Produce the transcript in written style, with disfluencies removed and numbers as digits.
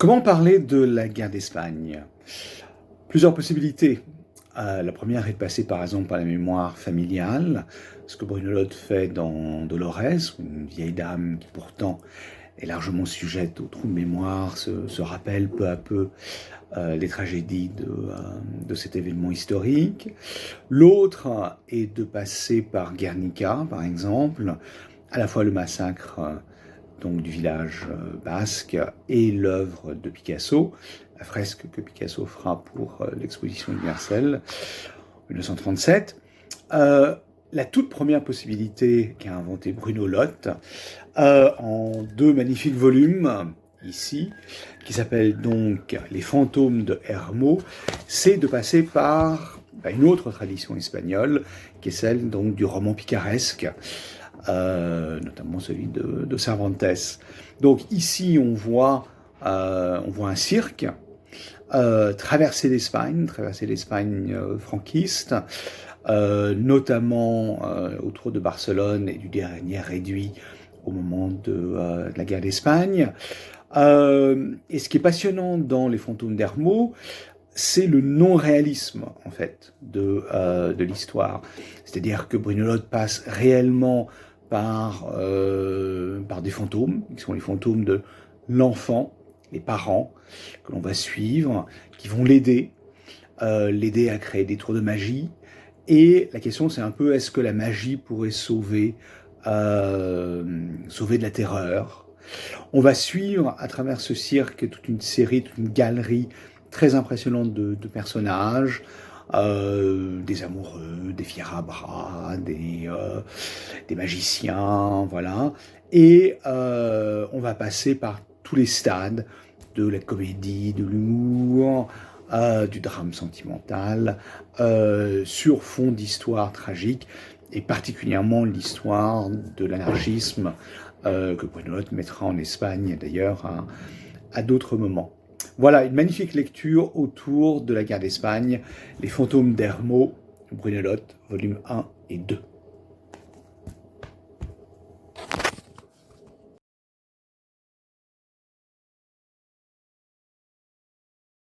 Comment parler de la guerre d'Espagne? Plusieurs possibilités. La première est de passer par exemple par la mémoire familiale, ce que Bruno Lott fait dans Dolores, une vieille dame qui pourtant est largement sujette aux trous de mémoire, se rappelle peu à peu les tragédies de cet événement historique. L'autre est de passer par Guernica, par exemple, à la fois le massacre donc du village basque et l'œuvre de Picasso, la fresque que Picasso fera pour l'exposition universelle 1937. La toute première possibilité qu'a inventé Bruno Lott, en deux magnifiques volumes, ici, qui s'appellent donc Les fantômes de Hermo, c'est de passer par une autre tradition espagnole, qui est celle donc du roman picaresque, notamment celui de Cervantes. Donc ici, on voit un cirque traverser l'Espagne franquiste, notamment autour de Barcelone et du dernier réduit au moment de la guerre d'Espagne. Et ce qui est passionnant dans Les fantômes d'Hermo, c'est le non-réalisme, en fait, de l'histoire. C'est-à-dire que Bruno Lott passe réellement par des fantômes, qui sont les fantômes de l'enfant, les parents, que l'on va suivre, qui vont l'aider à créer des tours de magie. Et la question, c'est un peu, est-ce que la magie pourrait sauver de la terreur? On va suivre à travers ce cirque toute une série, toute une galerie très impressionnante de personnages, des amoureux, des fiers à bras, des magiciens, voilà. Et on va passer par tous les stades de la comédie, de l'humour, du drame sentimental, sur fond d'histoire tragique, et particulièrement l'histoire de l'anarchisme que Bruno Lott mettra en Espagne d'ailleurs à d'autres moments. Voilà, une magnifique lecture autour de la guerre d'Espagne, Les fantômes d'Hermo, Bruno Lott, volume 1 et 2.